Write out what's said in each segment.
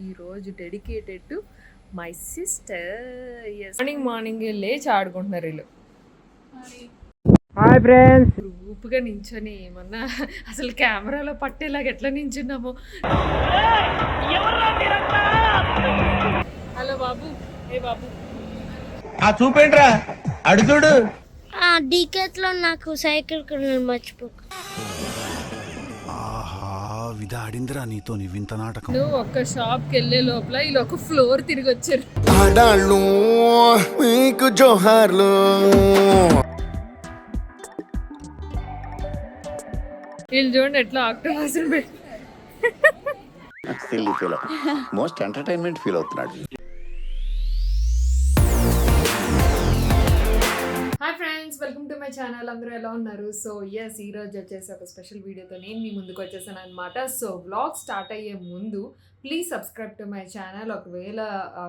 ఈరోజు dedicated to my sister. Morning లేచి ఆడుకుంటున్నారు వీళ్ళు. Hi friends. గ్రూప్గా నించొని ఏమన్నా అసలు కెమెరాలో పట్టేలాగా ఎట్లా నించున్నాము. హలో బాబు, ఏ బాబు చూపేంట్రా అడుగుడు. డీకెట్లో నాకు సైకిల్ కొనడం మర్చిపోక. ఆడిందిరా నీతో నీ వింత నాటకం. నువ్వు ఒక్క షాప్కి వెళ్ళే లోపల వీళ్ళు ఒక ఫ్లోర్ తిరిగి వచ్చారు. ఆడాళ్ళు మీకు జోహార్లు. వీళ్ళు చూడండి ఎట్లా ఆక్టోపస్ మోస్ట్ ఎంటర్టైన్మెంట్ ఫీల్ అవుతున్నాడు. Hi friends, welcome to my channel. అందరూ ఎలా ఉన్నారు? సో ఎస్, ఈరోజు వచ్చేసి ఒక స్పెషల్ వీడియోతో నేను మీ ముందుకు వచ్చేసాను అనమాట. సో వ్లాగ్ స్టార్ట్ అయ్యే ముందు please subscribe to my channel. ఒకవేళ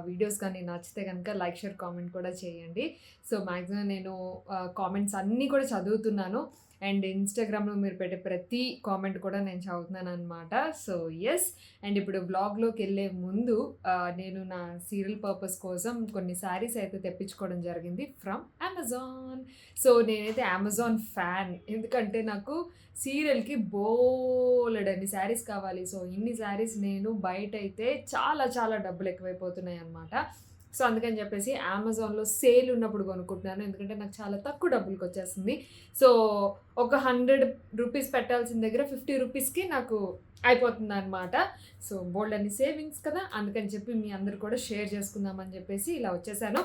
వీడియోస్ కానీ నచ్చితే కనుక లైక్, షేర్, కామెంట్ కూడా చేయండి. సో మ్యాక్సిమం నేను కామెంట్స్ అన్నీ కూడా చదువుతున్నాను అండ్ ఇన్స్టాగ్రామ్లో మీరు పెట్టే ప్రతి కామెంట్ కూడా నేను చదువుతున్నాను అనమాట. సో ఎస్, అండ్ ఇప్పుడు బ్లాగ్లోకి వెళ్ళే ముందు నేను నా సీరియల్ పర్పస్ కోసం కొన్ని శారీస్ అయితే తెప్పించుకోవడం జరిగింది ఫ్రమ్ అమెజాన్. సో నేనైతే అమెజాన్ ఫ్యాన్, ఎందుకంటే నాకు సీరియల్కి బోలెడన్ని శారీస్ కావాలి. సో ఇన్ని శారీస్ నేను బయట అయితే చాలా చాలా డబ్బులు ఎక్కువైపోతున్నాయి అనమాట. సో అందుకని చెప్పేసి అమెజాన్లో సేల్ ఉన్నప్పుడు కొనుక్కుంటున్నాను, ఎందుకంటే నాకు చాలా తక్కువ డబ్బులకి వచ్చేస్తుంది. సో ఒక 100 రూపీస్ పెట్టాల్సిన దగ్గర 50 రూపీస్కి నాకు అయిపోతుంది అనమాట. సో బోల్డ్ అన్ని సేవింగ్స్ కదా, అందుకని చెప్పి మీ అందరు కూడా షేర్ చేసుకుందామని చెప్పేసి ఇలా వచ్చేసాను.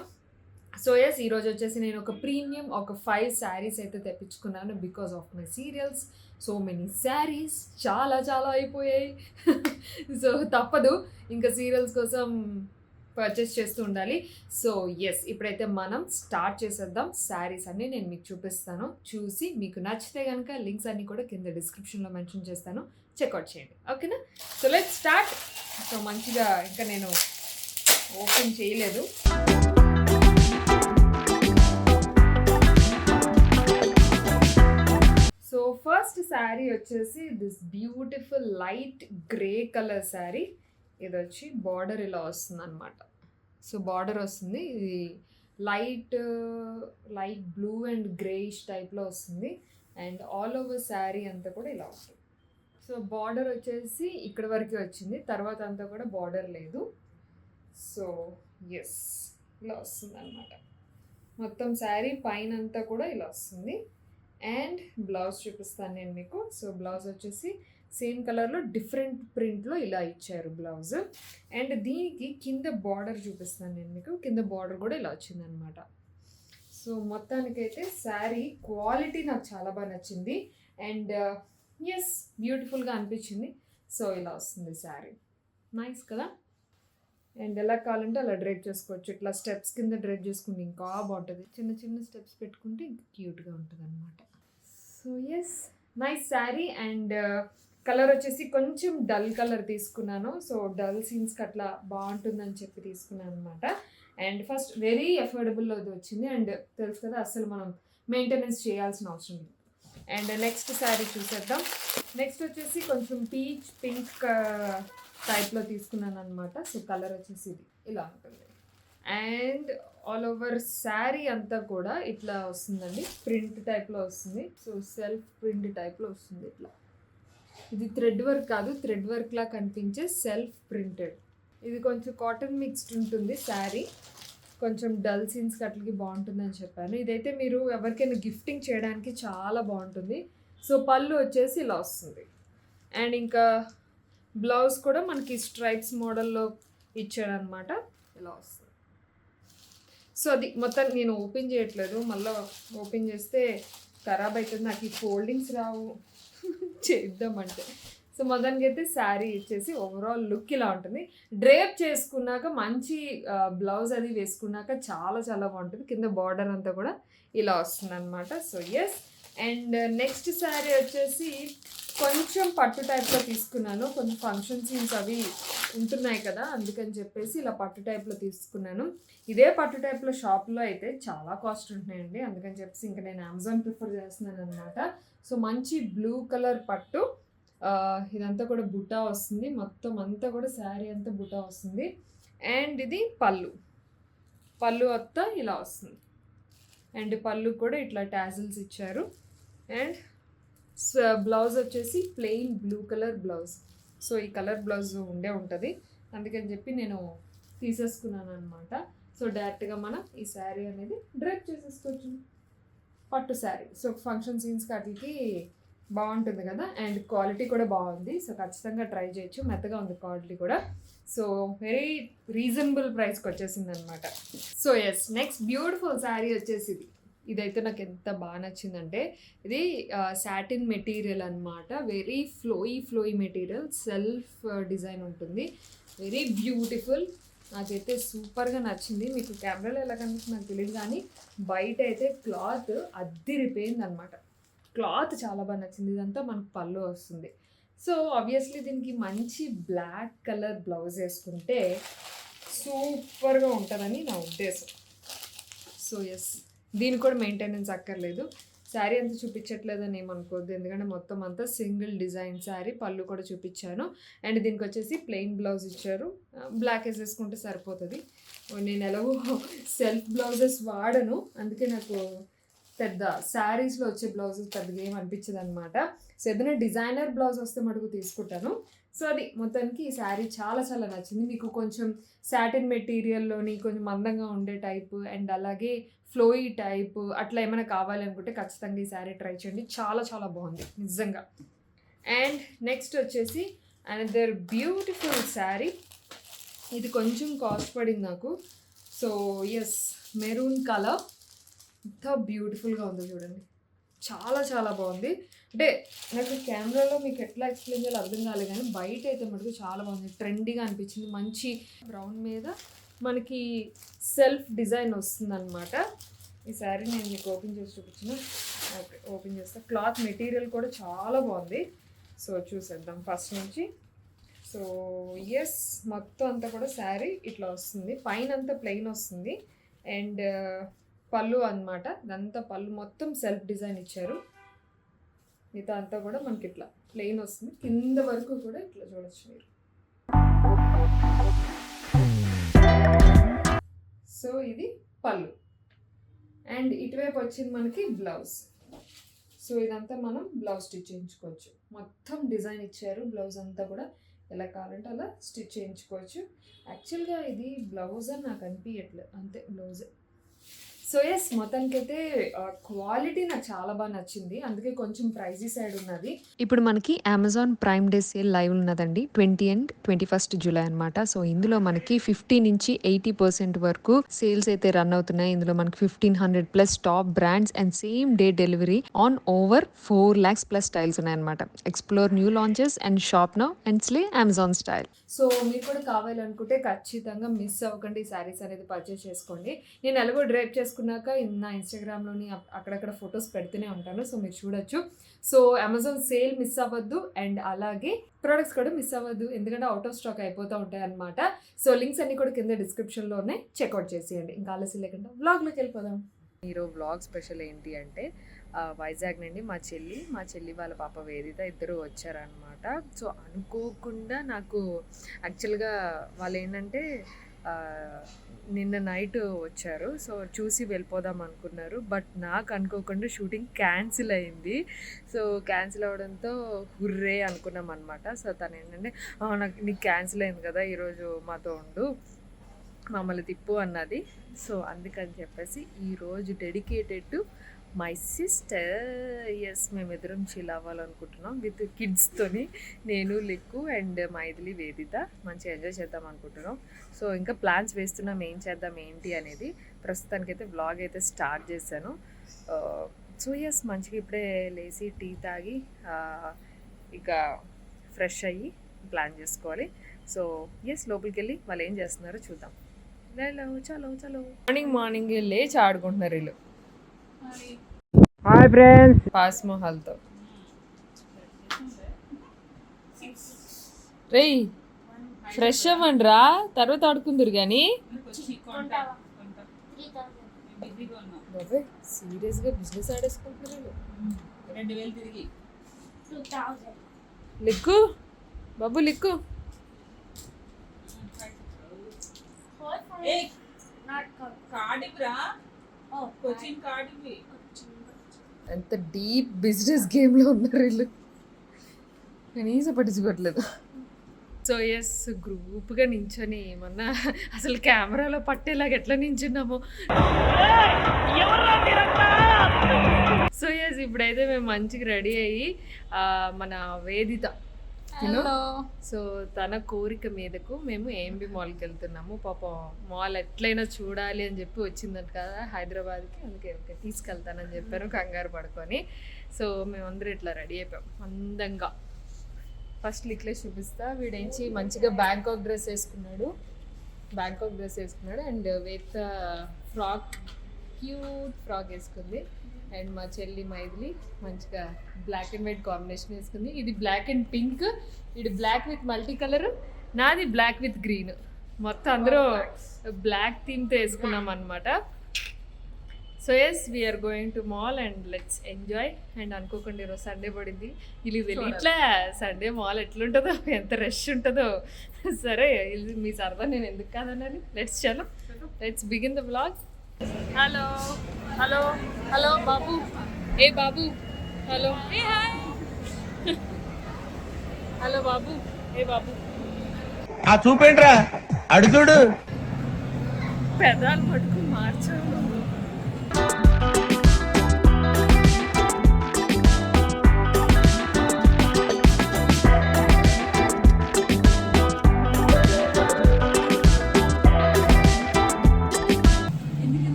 సో ఎస్, ఈరోజు వచ్చేసి నేను ఒక ప్రీమియం ఒక 5 శారీస్ అయితే తెప్పించుకున్నాను because of my serials. So many saris చాలా చాలా అయిపోయాయి. సో తప్పదు, ఇంకా సీరియల్స్ కోసం పర్చేస్ చేస్తూ ఉండాలి. సో ఎస్, ఇప్పుడైతే మనం స్టార్ట్ చేసేద్దాం. శారీస్ అన్నీ నేను మీకు చూపిస్తాను, చూసి మీకు నచ్చితే కనుక లింక్స్ అన్నీ కూడా కింద డిస్క్రిప్షన్లో మెన్షన్ చేస్తాను, చెక్అవుట్ చేయండి. ఓకేనా? So let's start. సో మంచిగా ఇంకా నేను ఓపెన్ చేయలేదు. సో ఫస్ట్ శారీ వచ్చేసి this beautiful light grey colour sari. ఇది వచ్చి బార్డర్ ఇలా వస్తుంది అనమాట. సో బార్డర్ వస్తుంది, ఇది లైట్ బ్లూ అండ్ గ్రేయిష్ టైప్లో వస్తుంది అండ్ ఆల్ ఓవర్ శారీ అంతా కూడా ఇలా ఉంటుంది. సో బార్డర్ వచ్చేసి ఇక్కడ వరకు వచ్చింది, తర్వాత అంతా కూడా బార్డర్ లేదు. సో ఎస్, ఇలా వస్తుంది అనమాట. మొత్తం శారీ పైన అంతా కూడా ఇలా వస్తుంది. అండ్ బ్లౌజ్ చూపిస్తాను నేను మీకు. సో బ్లౌజ్ వచ్చేసి సేమ్ కలర్లో డిఫరెంట్ ప్రింట్లో ఇలా ఇచ్చారు బ్లౌజ్. అండ్ దీనికి కింద బార్డర్ చూపిస్తాను నేను మీకు. కింద బార్డర్ కూడా ఇలా వచ్చిందనమాట. సో మొత్తానికైతే శారీ క్వాలిటీ నాకు చాలా బాగా నచ్చింది అండ్ ఎస్, బ్యూటిఫుల్గా అనిపించింది. సో ఇలా వస్తుంది శారీ, నైస్ కదా. అండ్ ఎలా కావాలంటే అలా డ్రైప్ చేసుకోవచ్చు. ఇట్లా స్టెప్స్ కింద డ్రైప్ చేసుకుంటే ఇంకా బాగుంటుంది. చిన్న చిన్న స్టెప్స్ పెట్టుకుంటే ఇంకా క్యూట్గా ఉంటుంది అనమాట. So yes, nice sari. And colour వచ్చేసి కొంచెం డల్ కలర్ తీసుకున్నాను. సో డల్ సీన్స్కి అట్లా బాగుంటుందని చెప్పి తీసుకున్నాను అనమాట. అండ్ ఫస్ట్ వెరీ అఫోర్డబుల్లో అది వచ్చింది అండ్ తెలుసు కదా, అసలు మనం మెయింటెనెన్స్ చేయాల్సిన అవసరం లేదు. అండ్ నెక్స్ట్ శారీ చూసేద్దాం. నెక్స్ట్ వచ్చేసి కొంచెం పీచ్ పింక్ టైప్లో తీసుకున్నాను అనమాట. సో కలర్ వచ్చేసి ఇది ఇలా ఉంటుంది అండ్ ఆల్ ఓవర్ శారీ అంతా కూడా ఇట్లా వస్తుందండి, ప్రింట్ టైప్లో వస్తుంది. సో సెల్ఫ్ ప్రింట్ టైప్లో వస్తుంది ఇట్లా. ఇది థ్రెడ్ వర్క్ కాదు, థ్రెడ్ వర్క్లా కనిపించే సెల్ఫ్ ప్రింటెడ్. ఇది కొంచెం కాటన్ మిక్స్డ్ ఉంటుంది శారీ, కొంచెం డల్ సీన్స్ అట్లకి బాగుంటుందని చెప్పాను. ఇదైతే మీరు ఎవరికైనా గిఫ్టింగ్ చేయడానికి చాలా బాగుంటుంది. సో పళ్ళు వచ్చేసి ఇలా వస్తుంది అండ్ ఇంకా బ్లౌజ్ కూడా మనకి స్ట్రైప్స్ మోడల్లో ఇచ్చాడనమాట, ఇలా వస్తుంది. సో అది మొత్తం నేను ఓపెన్ చేయట్లేదు, మళ్ళీ ఓపెన్ చేస్తే ఖరాబ్ అవుతుంది, నాకు ఈ ఫోల్డింగ్స్ రావు చేద్దామంటే. సో మొత్తానికి అయితే శారీ ఇచ్చేసి ఓవరాల్ లుక్ ఇలా ఉంటుంది. డ్రేప్ చేసుకున్నాక మంచి బ్లౌజ్ అది వేసుకున్నాక చాలా చాలా బాగుంటుంది. కింద బార్డర్ అంతా కూడా ఇలా వస్తుంది అనమాట. So yes, and next sari వచ్చేసి కొంచెం పట్టు టైప్లో తీసుకున్నాను. కొంచెం ఫంక్షన్ సీన్స్ అవి ఉంటున్నాయి కదా, అందుకని చెప్పేసి ఇలా పట్టు టైప్లో తీసుకున్నాను. ఇదే పట్టు టైప్లో షాప్లో అయితే చాలా కాస్ట్ ఉంటున్నాయండి, అందుకని చెప్పేసి ఇంకా నేను అమెజాన్ ప్రిఫర్ చేస్తున్నాను అనమాట. సో మంచి బ్లూ కలర్ పట్టు ఇదంతా కూడా బుటా వస్తుంది, మొత్తం అంతా కూడా శారీ అంతా బుటా వస్తుంది. అండ్ ఇది పళ్ళు అంతా ఇలా వస్తుంది. అండ్ పళ్ళు కూడా ఇట్లా టాజిల్స్ ఇచ్చారు. అండ్ బ్లౌజ్ వచ్చేసి plain blue colour blouse. So ఈ కలర్ బ్లౌజ్ ఉంటుంది, అందుకని చెప్పి నేను తీసేసుకున్నాను అనమాట. సో డైరెక్ట్గా మనం ఈ శారీ అనేది డ్రైప్ చేసేసుకోవచ్చు, పట్టు శారీ. సో ఫంక్షన్ సీన్స్కి వాటికి బాగుంటుంది కదా. అండ్ క్వాలిటీ కూడా బాగుంది, సో ఖచ్చితంగా ట్రై చేయొచ్చు. మెత్తగా ఉంది క్వాలిటీ కూడా. సో వెరీ రీజనబుల్ ప్రైస్కి వచ్చేసింది అనమాట. So yes, next beautiful sari వచ్చేసి ఇదైతే నాకు ఎంత బాగా నచ్చిందంటే, ఇది సాటిన్ మెటీరియల్ అనమాట. Very flowy material, self design ఉంటుంది. వెరీ బ్యూటిఫుల్, నాకైతే సూపర్గా నచ్చింది. మీకు కెమెరాలో ఎలా కనిపిస్తుంది నాకు తెలియదు, కానీ బయట అయితే క్లాత్ అద్దిరిపోయింది అనమాట. క్లాత్ చాలా బాగా నచ్చింది. ఇదంతా మనకు పళ్ళు వస్తుంది. సో ఆబ్వియస్లీ దీనికి మంచి బ్లాక్ కలర్ బ్లౌజ్ వేసుకుంటే సూపర్గా ఉంటుందని నా ఉద్దేశం. సో ఎస్, దీనికి కూడా మెయింటెనెన్స్ అక్కర్లేదు. శారీ అంతా చూపించట్లేదని ఏమనుకోవద్దు, ఎందుకంటే మొత్తం అంతా సింగిల్ డిజైన్ శారీ. పళ్ళు కూడా చూపించాను. అండ్ దీనికి వచ్చేసి ప్లెయిన్ బ్లౌజ్ ఇచ్చారు, బ్లాక్ వేసేసుకుంటే సరిపోతుంది. నేను ఎలాగో సెల్ఫ్ బ్లౌజెస్ వాడను, అందుకే నాకు పెద్ద శారీస్లో వచ్చే బ్లౌజెస్ పెద్దగా ఏం అనిపించదు అనమాట. సో ఏదైనా డిజైనర్ బ్లౌజ్ వస్తే మటుకు తీసుకుంటాను. సో అది మొత్తానికి ఈ శారీ చాలా చాలా నచ్చింది. మీకు కొంచెం సాటిన్ మెటీరియల్లోని కొంచెం మందంగా ఉండే టైపు అండ్ అలాగే ఫ్లోయీ టైపు అట్లా ఏమైనా కావాలనుకుంటే ఖచ్చితంగా ఈ శారీ ట్రై చేయండి, చాలా చాలా బాగుంది నిజంగా. అండ్ నెక్స్ట్ వచ్చేసి అనదర్ బ్యూటిఫుల్ శారీ. ఇది కొంచెం కాస్ట్ పడింది నాకు. సో ఎస్, మెరూన్ కలర్, ఎంత బ్యూటిఫుల్గా ఉందో చూడండి, చాలా చాలా బాగుంది. అంటే నాకు కెమెరాలో మీకు ఎట్లా ఎక్స్ప్లెయిన్ చేయాలో అర్థం కాలేదు, కానీ బయట అయితే మటుకు చాలా బాగుంది, ట్రెండీగా అనిపించింది. మంచి బ్రౌన్ మీద మనకి సెల్ఫ్ డిజైన్ వస్తుందన్నమాట. ఈ శారీ నేను మీకు ఓపెన్ చేసి చూపించిన. ఓకే, ఓపెన్ చేస్తా. క్లాత్ మెటీరియల్ కూడా చాలా బాగుంది. సో చూసేద్దాం ఫస్ట్ నుంచి. సో ఎస్, మొత్తం అంతా కూడా శారీ ఇట్లా వస్తుంది, పైన అంతా ప్లెయిన్ వస్తుంది. అండ్ పళ్ళు అన్నమాట, ఇదంతా పళ్ళు మొత్తం సెల్ఫ్ డిజైన్ ఇచ్చారు. మిగతా అంతా కూడా మనకి ఇట్లా ప్లెయిన్ వస్తుంది, కింద వరకు కూడా ఇట్లా చూడొచ్చు మీరు. సో ఇది పళ్ళు. అండ్ ఇటువైపు వచ్చింది మనకి బ్లౌజ్. సో ఇదంతా మనం బ్లౌజ్ స్టిచ్ చేయించుకోవచ్చు. మొత్తం డిజైన్ ఇచ్చారు, బ్లౌజ్ అంతా కూడా ఎలా కావాలంటే అలా స్టిచ్ చేయించుకోవచ్చు. యాక్చువల్గా ఇది బ్లౌజ్ అని నాకు అనిపించట్లేదు, అంతే బ్లౌజే. సో ఎస్, మొత్తానికైతే క్వాలిటీ నాకు చాలా బాగా నచ్చింది, అందుకే కొంచెం ప్రైజీ సైడ్ ఉన్నది. ఇప్పుడు మనకి Amazon prime day sale live ఉన్నదండి, 20 and 21 జూలై అనమాట. సో ఇందులో మనకి 50 నుంచి 80% వరకు సేల్స్ అయితే రన్ అవుతున్నాయి. ఇందులో మనకి 1500+ top brands and same day delivery on over 4 lakhs+ styles ఉన్నాయన్నమాట. Explore new launches and shop now and slay Amazon style. So మీరు కూడా కావాలనుకుంటే ఖచ్చితంగా మిస్ అవ్వకండి, ఈ శారీస్ అనేది పర్చేస్ చేసుకోండి. నేను ఎలాగో డ్రైప్ చేసుకున్నాక నా ఇన్స్టాగ్రామ్లోని అక్కడక్కడ ఫొటోస్ పెడుతూనే ఉంటాను, సో మీరు చూడొచ్చు. సో అమెజాన్ సేల్ మిస్ అవ్వద్దు, అండ్ అలాగే ప్రొడక్ట్స్ కూడా మిస్ అవ్వద్దు, ఎందుకంటే అవుట్ ఆఫ్ స్టాక్ అయిపోతూ ఉంటాయి అనమాట. సో లింక్స్ అన్ని కూడా కింద డిస్క్రిప్షన్లోనే చెక్అవుట్ చేసేయండి. ఇంకా ఆలస్యం లేకుండా వ్లాగ్లోకి వెళ్ళిపోదాం. ఈరోజు వ్లాగ్ స్పెషల్ ఏంటి అంటే, వైజాగ్ నుండి మా చెల్లి వాళ్ళ పాప వేదిత ఇద్దరు వచ్చారనమాట. సో అనుకోకుండా నాకు యాక్చువల్గా వాళ్ళు ఏంటంటే నిన్న నైట్ వచ్చారు, సో చూసి వెళ్ళిపోదాం అనుకున్నారు. బట్ నాకు అనుకోకుండా షూటింగ్ క్యాన్సిల్ అయింది. సో క్యాన్సిల్ అవ్వడంతో హుర్రే అనుకున్నాం అనమాట. సో తను ఏంటంటే, నీకు క్యాన్సిల్ అయింది కదా, ఈరోజు మాతో ఉండు, మమ్మల్ని తిప్పు అన్నది. సో అందుకని చెప్పేసి ఈరోజు dedicated to my sister. Yes, మేమిద్దరం చిల్ అవ్వాలనుకుంటున్నాం విత్ కిడ్స్తోని, నేను లిక్కు అండ్ మైథిలి వేదిత మంచిగా ఎంజాయ్ చేద్దాం అనుకుంటున్నాం. సో ఇంకా ప్లాన్స్ వేస్తున్నాం ఏం చేద్దాం ఏంటి అనేది. ప్రస్తుతానికైతే వ్లాగ్ అయితే స్టార్ట్ చేశాను. సో ఎస్, మంచిగా ఇప్పుడే లేచి టీ తాగి ఇక ఫ్రెష్ అయ్యి ప్లాన్ చేసుకోవాలి. సో ఎస్, లోపలికి వెళ్ళి వాళ్ళు ఏం చేస్తున్నారో చూద్దాం. చలో మార్నింగ్ లేచి ఆడుకుంటున్నారు వీళ్ళు. హాయ్ ఫ్రెండ్స్, పాస్ మొహాల్తో. రేయ్, ఫ్రెష్ అవ్వండి రా, తర్వాత ఆడుకుందరు కానీ. సీరియస్గా బిజినెస్ ఆడేసుకుంటున్నారు. 2000 తిరిగి లిక్కు బాబు లిక్కు. ఎంత డీప్ బిజినెస్ గేమ్లో ఉన్నారు వీళ్ళు, కనీసం పట్టించుకోవట్లేదు. సో ఎస్, గ్రూప్గా నించొని ఏమన్నా అసలు కెమెరాలో పట్టేలాగా ఎట్లా నించున్నామో. సో ఎస్, ఇప్పుడైతే మేము మంచిగా రెడీ అయ్యి మన వేదిత సో తన కోరిక మీదకు మేము ఏఎంబి మాల్కి వెళ్తున్నాము. పాపం మాల్ ఎట్లయినా చూడాలి అని చెప్పి వచ్చిందంట కదా హైదరాబాద్కి, అందుకే ఓకే తీసుకెళ్తానని చెప్పాను కంగారు పడుకొని. సో మేమందరూ ఇట్లా రెడీ అయిపోయాం అందంగా. ఫస్ట్ లిక్లెస్ చూపిస్తా. వీడేంచి మంచిగా బ్యాంకాక్ డ్రెస్ వేసుకున్నాడు and with frock, cute frock వేసుకుంది. అండ్ మా చెల్లి మైథిలి మంచిగా బ్లాక్ అండ్ వైట్ కాంబినేషన్ వేసుకుంది. ఇది బ్లాక్ అండ్ పింక్, ఇది బ్లాక్ విత్ మల్టీ కలర్, నాది బ్లాక్ విత్ గ్రీన్. మొత్తం అందరూ బ్లాక్ థీమ్తో వేసుకున్నాం అనమాట. So yes, we are going to mall and let's enjoy. And అనుకోకుండా ఈరోజు సండే పడింది, ఇది తెలియట్లే సండే మాల్ ఎట్లుంటుందో, ఎంత రష్ ఉంటుందో. సరే ఇది మీ సరదా, నేను ఎందుకు కాదన్నది. Let's begin the vlog. Hello hello hello బాబు, ఏ బాబు, హలో హలో బాబు, ఏ బాబు. ఆ చూపేంట్రా అడుగుడు. పెదాలు పట్టుకు మార్చావు.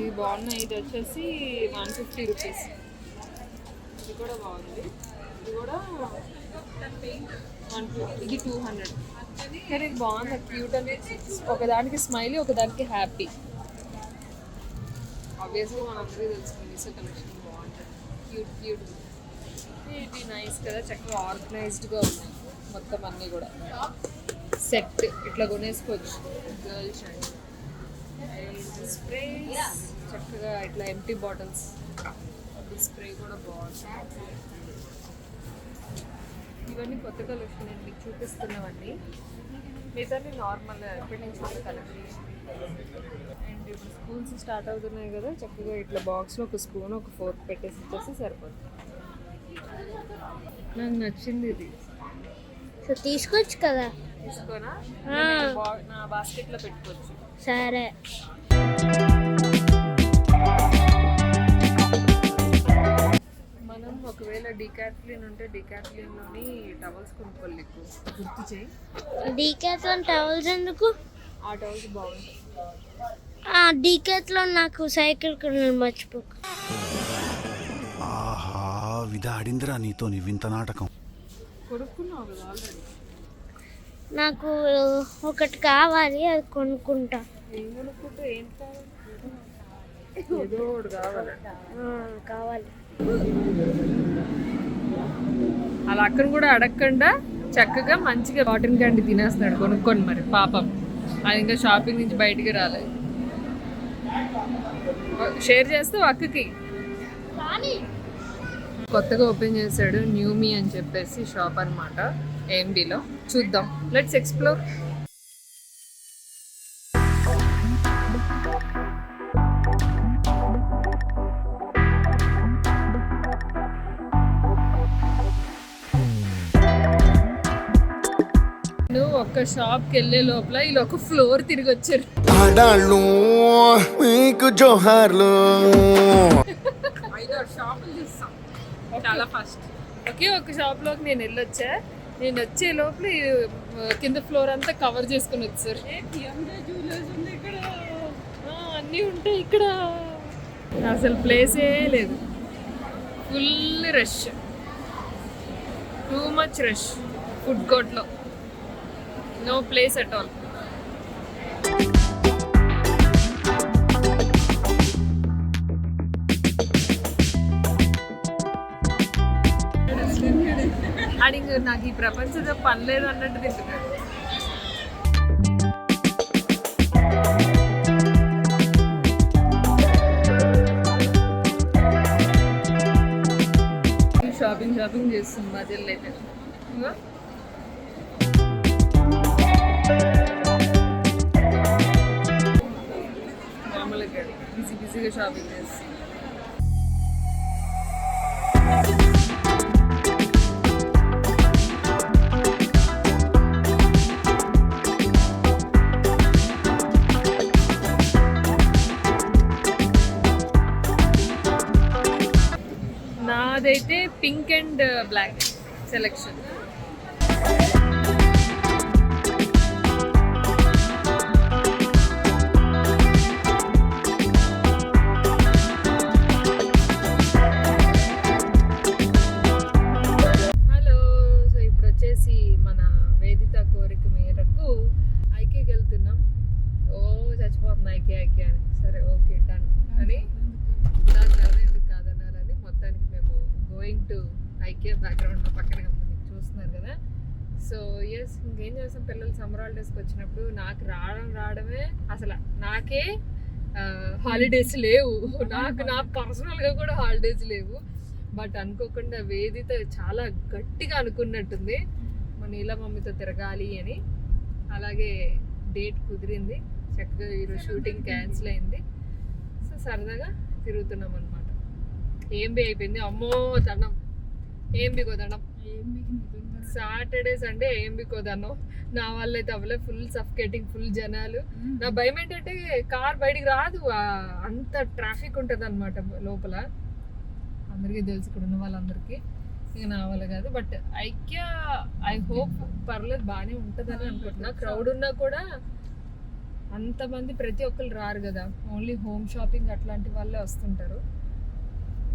ఇది బాగున్నాయి. ఇది వచ్చేసి 150 రూపీస్. ఇది కూడా బాగుంది, ఇది కూడా 150, ఇది 200. కానీ ఇది బాగుంది, క్యూట్ అని. ఒకదానికి స్మైలీ, ఒకదానికి హ్యాపీ. ఆబ్వియస్లీ మనందరికీ తెలుసుకుంది సో కలెక్షన్ బాగుంటుంది, క్యూట్. ఇది నైస్ కదా, చక్కగా ఆర్గనైజ్డ్గా ఉన్నాయి మొత్తం అన్నీ కూడా. సెట్ ఇట్లా కొనేసుకోవచ్చు గర్ల్స్. అండ్ స్ప్రే చక్కగా ఇట్లా ఎంటీ బాటిల్స్, స్ప్రే కూడా బాగుంది. ఇవన్నీ కొత్త కలెక్షన్ నేను మీకు చూపిస్తున్నవన్నీ, మిగతా నార్మల్ ఎప్పటి నుంచి ఉన్న కలెక్షన్. అండ్ ఇప్పుడు స్కూల్స్ స్టార్ట్ అవుతున్నాయి కదా, చక్కగా ఇట్లా బాక్స్లో ఒక స్పూన్, ఒక ఫోర్క్ పెట్టేసి ఇచ్చేసి సరిపోతుంది. నాకు నచ్చింది ఇది. సో తీసుకోవచ్చు కదా, తీసుకోనా? నా బాస్కెట్లో పెట్టుకోవచ్చు. సరే. మనం ఒకవేళ డికాథ్లిన్ ఉంటే డికాథ్లిన్లోని టవల్స్ కొనుక్కోవాలి, గుర్తు చేయి. డీకాథ్లాన్ టవల్స్ ఎందుకు? ఆ టవల్స్ బాగుంటాయి. డీకాథ్లాన్ నాకు సైకిల్ కొనడం మర్చిపోకు. ఆహా విధా ఆడిందిరా నీతో వింత నాటకం. కొనుక్కున్నావు కదా ఆల్రెడీ. నాకు ఒకటి కావాలి, అది కొనుక్కుంటా. ఏం కొనుక్కుంటే ఏం కావాలి? ఏదో ఒకటి కావాలి. కావాలి. అలా అక్కడ కూడా అడగకుండా చక్కగా మంచిగా కాటన్ క్యాండీ తినేస్తున్నాడు కొనుక్కొని. మరి పాపం అది ఇంకా షాపింగ్ నుంచి బయటికి రాలేదు. షేర్ చేస్తావు అక్కకి. కొత్తగా ఓపెన్ చేశాడు న్యూమీ అని చెప్పేసి షాప్ అనమాట ఏఎంబిలో. చూద్దాం, లెట్స్ ఎక్స్ప్లోర్. ఒక్క షాప్కి వెళ్ళే లోపల వీళ్ళు ఒక ఫ్లోర్ తిరిగి వచ్చారు. ఆడాళ్ళు మీకు జోహార్లు. షాపులు చూస్తాం చాలా ఫస్ట్. ఒకే ఒక షాప్లోకి నేను వెళ్ళొచ్చా. నేను వచ్చే లోపల కింద ఫ్లోర్ అంతా కవర్ చేసుకుని వచ్చారు. అన్నీ ఉంటాయి ఇక్కడ, అసలు ప్లేసే లేదు. Full rush, too much rush. Food కోర్ట్లో no place at all. ఆడింగ్ నాకు ఈ ప్రపంచంతో పని లేదు అన్నట్టు తింటున్నాడు. షాపింగ్ చేస్తుంది మా చెల్లి అయితే. ఇదిగో. మామూలుగా బిజీగా షాపింగ్ చేస్తుంది. నాదైతే pink and black selection. Hello, so ఇప్పుడు వచ్చేసి మన వేదిత కోరిక మేరకు ఐకేకి వెళ్తున్నాం. చచ్చిపోతుంది ఐకే అని. సరే ఓకే డన్ అని ఎందుకు కాదనాలని మొత్తానికి మేము గోయింగ్ టు ఐకే. బ్యాక్గ్రౌండ్ పక్కనే ఉంది, మీకు చూస్తున్నారు కదా. సో ఎస్, ఇంకేం చేస్తాం, పిల్లలు సమ్మర్ హాలిడేస్కి వచ్చినప్పుడు నాకు రావడమే అసలు నాకే హాలిడేస్ లేవు. నా పర్సనల్గా కూడా హాలిడేస్ లేవు. బట్ అనుకోకుండా వేదిత చాలా గట్టిగా అనుకున్నట్టుంది మన ఇలా మమ్మీతో తిరగాలి అని. అలాగే డేట్ కుదిరింది, చక్కగా ఈరోజు షూటింగ్ క్యాన్సిల్ అయింది. సో సరదాగా తిరుగుతున్నాం అనమాట. ఏంబి అయిపోయింది, అమ్మో దండం, ఏంబి కోదండం. Saturday Sunday ఏంబి కోదన్నం. నా వల్ల అయితే అవ్వలే, ఫుల్ సఫ్కేటింగ్, ఫుల్ జనాలు. నా భయం ఏంటంటే కార్ బయటికి రాదు, అంత ట్రాఫిక్ ఉంటుంది అనమాట లోపల. అందరికీ తెలుసు, ఇక్కడ ఉన్న వాళ్ళందరికీ. ఇక నా వల్ల కాదు. బట్ ఐ హోప్ పర్లేదు, బాగానే ఉంటుందని అనుకుంటున్నా. క్రౌడ్ ఉన్నా కూడా అంతమంది ప్రతి ఒక్కరు రారు కదా, ఓన్లీ హోమ్ షాపింగ్ అట్లాంటి వాళ్ళే వస్తుంటారు.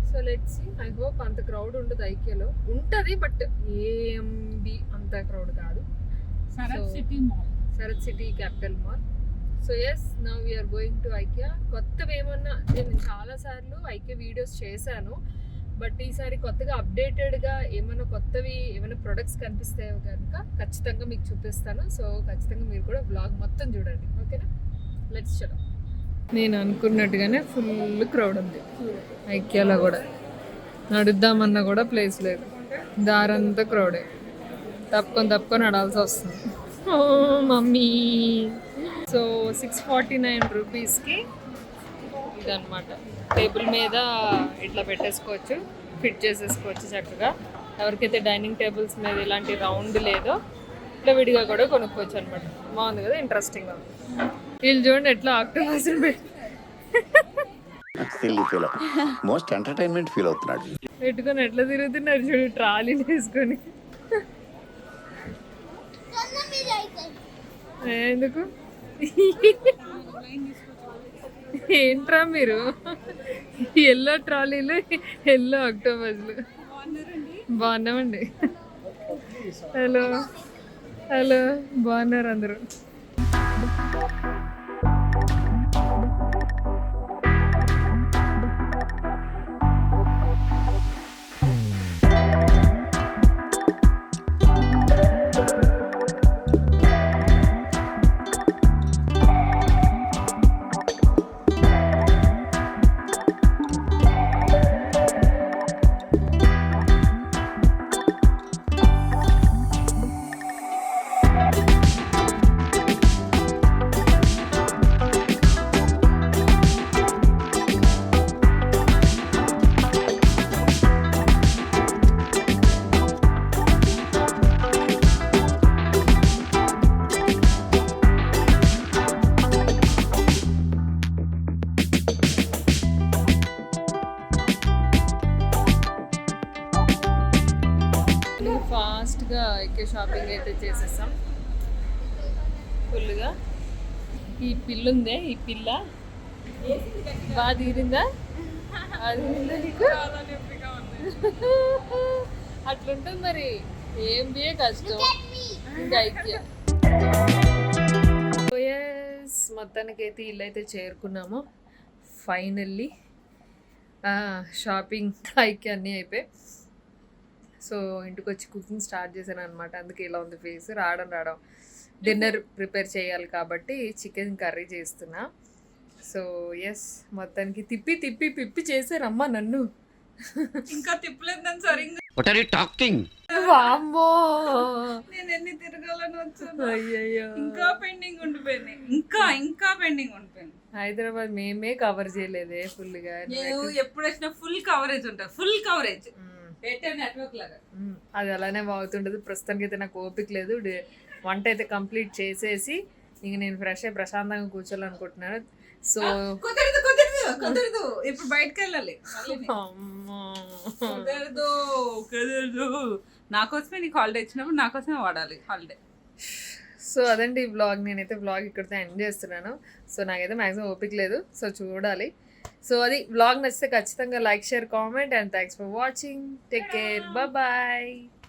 So let's see, I hope అంత క్రౌడ్ ఉండదు. ఐకేలో ఉంటుంది బట్ ఏంబి అంత క్రౌడ్ కాదు. Sarath city capital mall. So yes, now we are going to IKEA. కొత్తవి ఏమన్నా, నేను చాలాసార్లు ఐకియా వీడియోస్ చేశాను, బట్ ఈసారి కొత్తగా అప్డేటెడ్గా ఏమైనా కొత్తవి ఏమైనా ప్రొడక్ట్స్ కనిపిస్తాయో కనుక ఖచ్చితంగా మీకు చూపిస్తాను. సో ఖచ్చితంగా మీరు కూడా బ్లాగ్ మొత్తం చూడండి, ఓకేనా? లెట్స్ చలో. నేను అనుకున్నట్టుగానే ఫుల్ క్రౌడ్ ఉంది ఐకియాలో కూడా. నడుద్దామన్నా కూడా ప్లేస్ లేదు, దారంతా క్రౌడే. తప్పుకొని నడాల్సి వస్తుంది. ఓ మమ్మీ. సో 649 రూపీస్కి ఇదన్నమాట. టేబుల్ మీద ఇట్లా పెట్టేసుకోవచ్చు, ఫిట్ చేసేసుకోవచ్చు చక్కగా. ఎవరికైతే డైనింగ్ టేబుల్స్ మీద ఇలాంటి రౌండ్ లేదో ఇట్లా విడిగా కూడా కొనుక్కోవచ్చు అనమాట. బాగుంది కదా, ఇంట్రెస్టింగ్గా. వీళ్ళు చూడండి ఎట్లా ఆక్టోపస్ మోస్ట్ ఎంటర్టైన్మెంట్ ఫీల్ అవుతున్నాడు. పెట్టుకొని ఎట్లా తిరుగుతున్నారు చూడు, ట్రాలీలు వేసుకొని. ఎందుకు ఏంట్రా మీరు, ఎల్లో ట్రాలీలు, ఎల్లో ఆక్టోపస్లు. బాగున్నామండి. హలో బాగున్నారు అందరూ. ఫాస్ట్గా ఐకే షాపింగ్ అయితే చేసేసాం ఫుల్గా. ఈ పిల్ల ఉందే, ఈ పిల్ల బాగా తీరిందా? అది నీకు అట్లుంటుంది మరి, ఏం బియే కష్టం ఇంకా ఐకే. మొత్తానికి అయితే ఇల్లు అయితే చేరుకున్నాము ఫైనల్లీ. షాపింగ్ ఐకే అన్నీ అయిపోయి. సో ఇంటికి వచ్చి కుకింగ్ స్టార్ట్ చేశాను అనమాట. అందుకే ఇలా ఉంది ఫేస్. రావడం డిన్నర్ ప్రిపేర్ చేయాలి కాబట్టి చికెన్ కర్రీ చేస్తున్నా. సో ఎస్, మొత్తానికి తిప్పి చేశారమ్మా నన్ను. ఇంకా తిప్పలేదు నన్ను సరిగ్గా. What are you talking? వామ్మో, నేను ఎన్ని తిరగాలని వచ్చాను. అయ్యయ్యో. ఇంకా పెండింగ్ ఉండిపోయింది. ఇంకా పెండింగ్ ఉండిపోయింది. హైదరాబాద్ మేమే కవర్ చేయలేదే ఫుల్ గా. నేను ఎప్పుడు వచ్చినా ఫుల్ కవరేజ్ ఉంటుంది. ఫుల్ కవరేజ్ ఎయిర్టెల్ నెట్వర్క్ లాగా. అది అలానే బాగుతుంటది. ప్రస్తుతానికి అయితే నాకు ఓపిక లేదు. వంట అయితే కంప్లీట్ చేసేసి ఇంక నేను ఫ్రెష్ అయ్యి ప్రశాంతంగా కూర్చోాలనుకుంటున్నాను. సో కుదరదు ఇప్పుడు బయటకు వెళ్ళాలి. కుదరదు. నాకోసమే నీకు హాలిడే ఇచ్చినప్పుడు నాకోసమే వాడాలి హాలిడే. సో అదండి ఈ వ్లాగ్. నేనైతే వ్లాగ్ ఇక్కడితో ఎండ్ చేస్తున్నాను. సో నాకైతే మ్యాక్సిమం ఓపిక లేదు. సో చూడాలి. సో అది వ్లాగ్ నచ్చితే ఖచ్చితంగా like, share, comment and thanks for watching. Take care, bye.